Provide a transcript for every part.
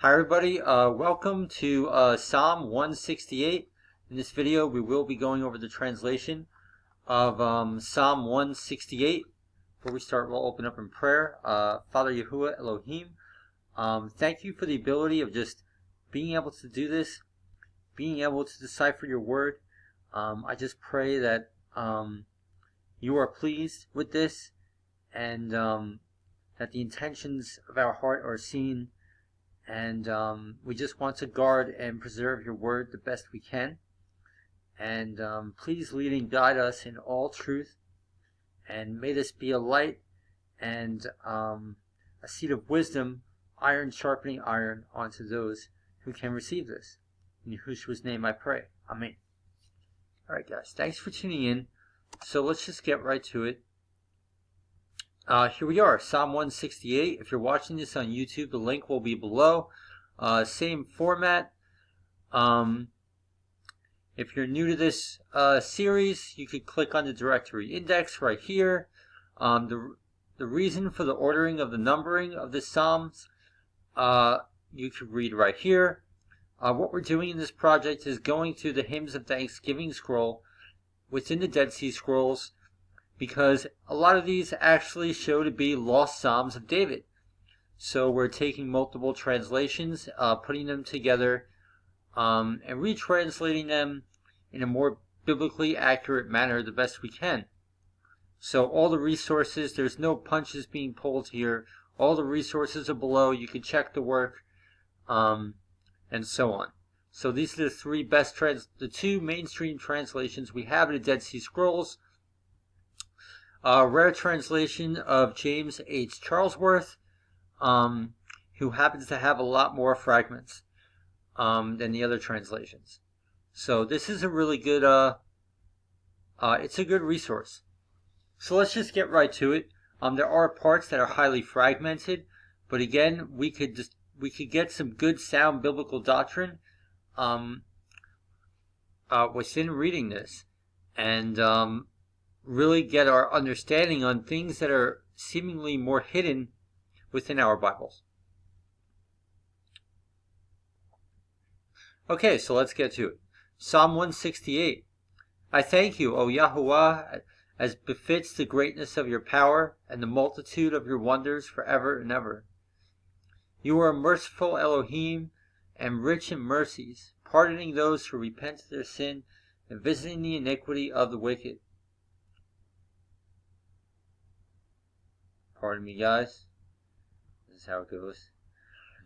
Hi everybody, welcome to Psalm 168. In this video we will be going over the translation of Psalm 168. Before we start, we'll open up in prayer. Father Yahuwah Elohim, thank you for the ability of just being able to do this, being able to decipher your word. I just pray that you are pleased with this and that the intentions of our heart are seen. And we just want to guard and preserve your word the best we can. And please lead and guide us in all truth. And may this be a light and a seed of wisdom, iron sharpening iron, onto those who can receive this. In Yahushua's name I pray. Amen. Alright guys, thanks for tuning in. So let's just get right to it. Here we are, Psalm 168. If you're watching this on YouTube, the link will be below. Same format. If you're new to this series, you could click on the directory index right here. The reason for the ordering of the numbering of the Psalms, you could read right here. What we're doing in this project is going through the Hymns of Thanksgiving scroll within the Dead Sea Scrolls, because a lot of these actually show to be lost Psalms of David. So we're taking multiple translations, putting them together, and retranslating them in a more biblically accurate manner the best we can. So all the resources, there's no punches being pulled here. All the resources are below. You can check the work, and so on. So these are the three best the two mainstream translations we have in the Dead Sea Scrolls. Rare translation of James H. Charlesworth, who happens to have a lot more fragments than the other translations. So this is a really good, it's a good resource. So let's just get right to it. There are parts that are highly fragmented, but again, we could get some good sound biblical doctrine within reading this, and really get our understanding on things that are seemingly more hidden within our Bibles. Okay, so let's get to it. Psalm 168. I thank you, O Yahuwah, as befits the greatness of your power and the multitude of your wonders forever and ever. You are a merciful Elohim and rich in mercies, pardoning those who repent of their sin and visiting the iniquity of the wicked. Pardon me, guys. This is how it goes.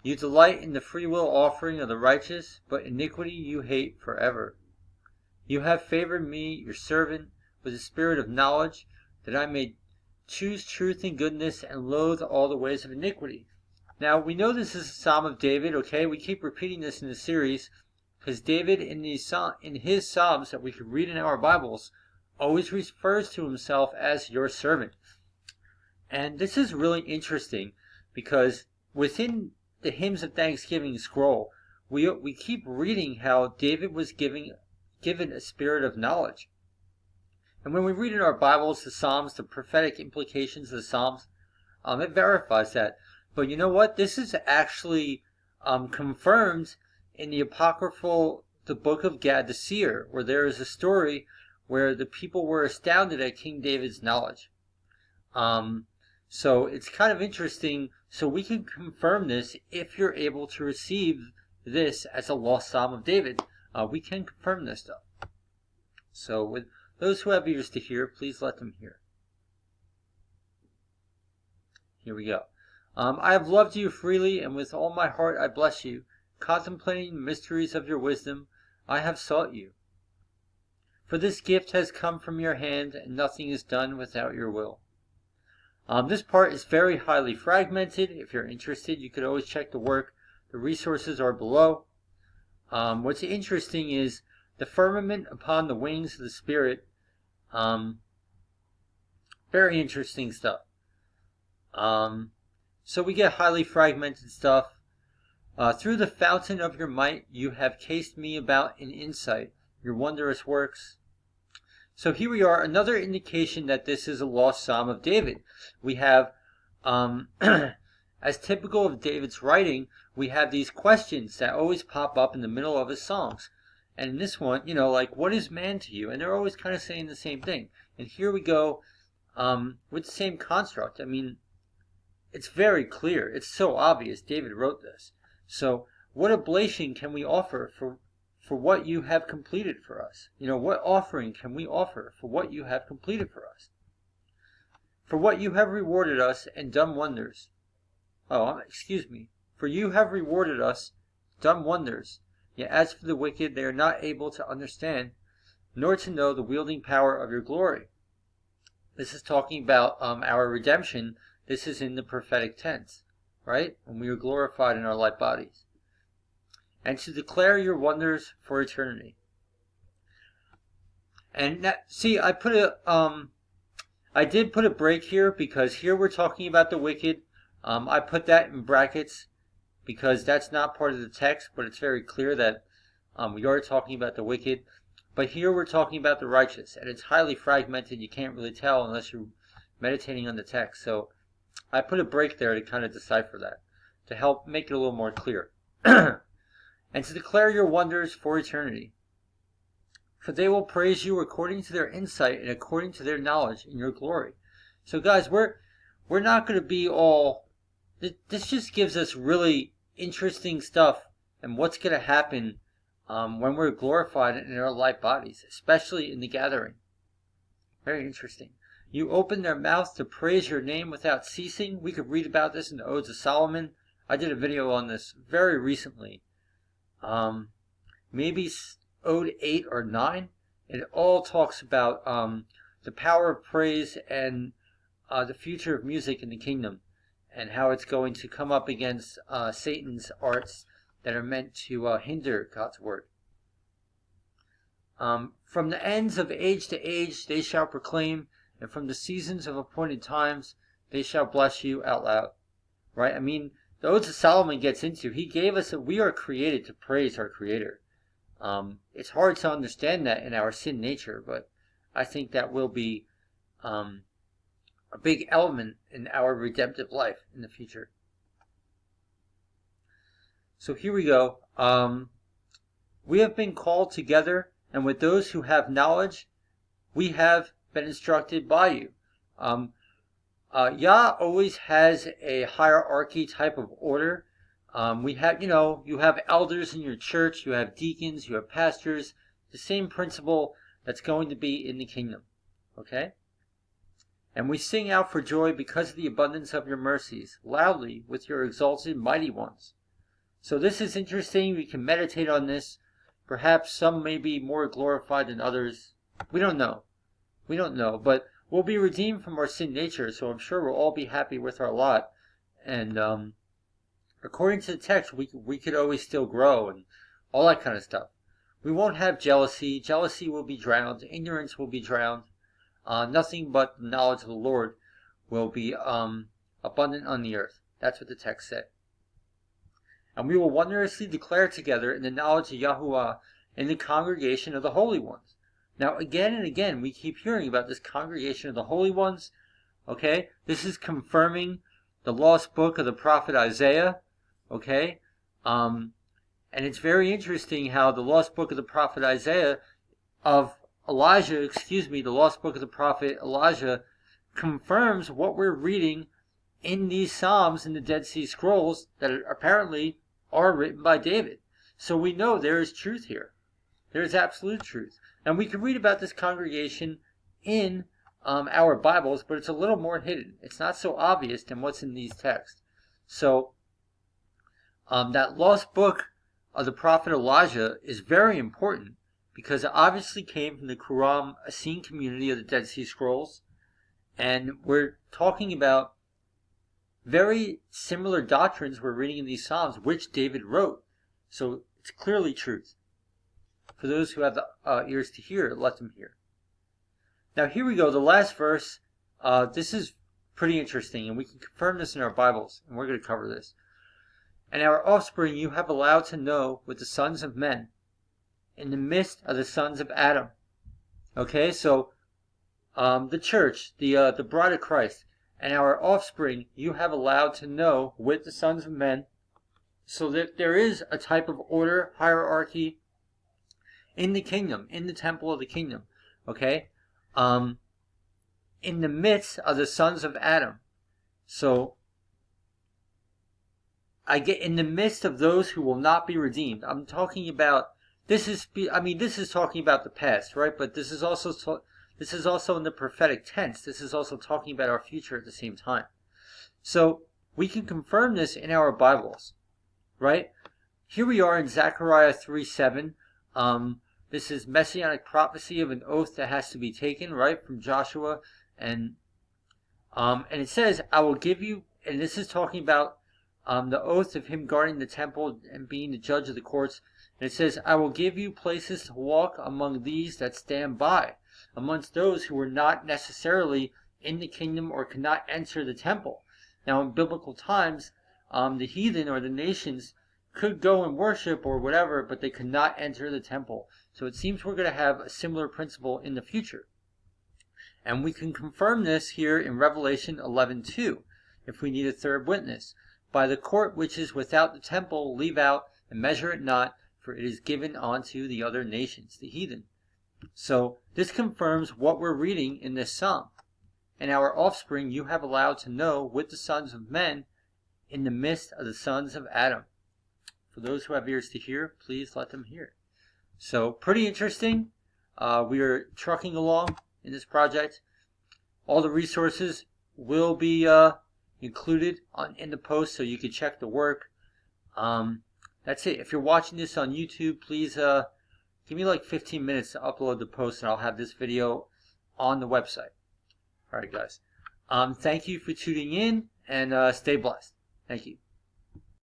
You delight in the free will offering of the righteous, but iniquity you hate forever. You have favored me, your servant, with a spirit of knowledge, that I may choose truth and goodness and loathe all the ways of iniquity. Now, we know this is a Psalm of David, okay? We keep repeating this in the series, because David, in his Psalms that we could read in our Bibles, always refers to himself as your servant. And this is really interesting, because within the Hymns of Thanksgiving scroll, we keep reading how David was given a spirit of knowledge. And when we read in our Bibles the Psalms, the prophetic implications of the Psalms, it verifies that. But you know what? This is actually confirmed in the the book of Gad the Seer, where there is a story where the people were astounded at King David's knowledge. So it's kind of interesting. So we can confirm this if you're able to receive this as a lost Psalm of David. We can confirm this stuff. So with those who have ears to hear, please let them hear. Here we go. I have loved you freely, and with all my heart I bless you. Contemplating the mysteries of your wisdom, I have sought you. For this gift has come from your hand, and nothing is done without your will. This part is very highly fragmented. If you're interested, you could always check the work. The resources are below. What's interesting is the firmament upon the wings of the Spirit. Very interesting stuff. So we get highly fragmented stuff. Through the fountain of your might, you have cased me about in insight, your wondrous works. So here we are, another indication that this is a lost Psalm of David. We have, as typical of David's writing, we have these questions that always pop up in the middle of his songs. And in this one, like, what is man to you? And they're always kind of saying the same thing. And here we go with the same construct. I mean, it's very clear. It's so obvious David wrote this. So what oblation can we offer for what you have completed for us? What offering can we offer for what you have completed for us? For what you have rewarded us and done wonders. For you have rewarded us, done wonders. Yet as for the wicked, they are not able to understand, nor to know the wielding power of your glory. This is talking about our redemption. This is in the prophetic tense, right? When we are glorified in our light bodies. And to declare your wonders for eternity. And that, see, I did put a break here because here we're talking about the wicked. I put that in brackets because that's not part of the text, but it's very clear that we are talking about the wicked. But here we're talking about the righteous, and it's highly fragmented. You can't really tell unless you're meditating on the text. So I put a break there to kind of decipher that, to help make it a little more clear. And to declare your wonders for eternity. For they will praise you according to their insight and according to their knowledge in your glory. So guys, we're not going to be all... This just gives us really interesting stuff and what's going to happen when we're glorified in our light bodies, especially in the gathering. Very interesting. You open their mouth to praise your name without ceasing. We could read about this in the Odes of Solomon. I did a video on this very recently. Maybe Ode 8 or 9. It all talks about the power of praise and the future of music in the kingdom, and how it's going to come up against Satan's arts that are meant to hinder God's word. From the ends of age to age they shall proclaim, and from the seasons of appointed times they shall bless you out loud. Right? I mean, the Odes of Solomon gets into, he gave us that we are created to praise our Creator. It's hard to understand that in our sin nature, but I think that will be a big element in our redemptive life in the future. So here we go. We have been called together, and with those who have knowledge, we have been instructed by you. Yah always has a hierarchy type of order. We have, you have elders in your church, you have deacons, you have pastors, the same principle that's going to be in the kingdom. Okay? And we sing out for joy because of the abundance of your mercies, loudly with your exalted mighty ones. So this is interesting. We can meditate on this. Perhaps some may be more glorified than others. We don't know. But we'll be redeemed from our sin nature, so I'm sure we'll all be happy with our lot. And according to the text, we could always still grow and all that kind of stuff. We won't have jealousy. Jealousy will be drowned. Ignorance will be drowned. Nothing but the knowledge of the Lord will be abundant on the earth. That's what the text said. And we will wondrously declare together in the knowledge of Yahuwah in the congregation of the holy ones. Now, again and again, we keep hearing about this congregation of the holy ones. Okay? This is confirming the lost book of the prophet Isaiah. Okay? And it's very interesting how the lost book of the prophet Isaiah the lost book of the prophet Elijah confirms what we're reading in these Psalms in the Dead Sea Scrolls that apparently are written by David. So we know there is truth here. There is absolute truth. And we can read about this congregation in our Bibles, but it's a little more hidden. It's not so obvious than what's in these texts. So that lost book of the prophet Elijah is very important because it obviously came from the Qumran Essene community of the Dead Sea Scrolls. And we're talking about very similar doctrines we're reading in these Psalms, which David wrote. So it's clearly truth. For those who have the ears to hear, let them hear. Now here we go, the last verse. This is pretty interesting, and we can confirm this in our Bibles, and we're going to cover this. And our offspring you have allowed to know with the sons of men, in the midst of the sons of Adam. Okay, so the church, the bride of Christ, and our offspring you have allowed to know with the sons of men So that there is a type of order, hierarchy in the kingdom, in the temple of the kingdom. Okay? In the midst of the sons of Adam. So I get in the midst of those who will not be redeemed. I'm talking about this is talking about the past, right? But this is also in the prophetic tense. This is also talking about our future at the same time. So we can confirm this in our Bibles, right? Here we are in Zechariah 3:7. This is messianic prophecy of an oath that has to be taken, right, from Joshua, and it says, "I will give you," and this is talking about the oath of him guarding the temple and being the judge of the courts. And it says, "I will give you places to walk among these that stand by, amongst those who were not necessarily in the kingdom or could not enter the temple." Now, in biblical times, the heathen or the nations could go and worship or whatever, but they could not enter the temple. So it seems we're going to have a similar principle in the future. And we can confirm this here in Revelation 11:2, if we need a third witness. "By the court which is without the temple, leave out and measure it not, for it is given unto the other nations," the heathen. So this confirms what we're reading in this psalm. "And our offspring you have allowed to know with the sons of men in the midst of the sons of Adam." For those who have ears to hear, please let them hear. So pretty interesting. We are trucking along in this project. All the resources will be included in the post, so you can check the work. That's it. If you're watching this on YouTube, please give me like 15 minutes to upload the post, and I'll have this video on the website. All right, guys. Thank you for tuning in, and stay blessed. Thank you.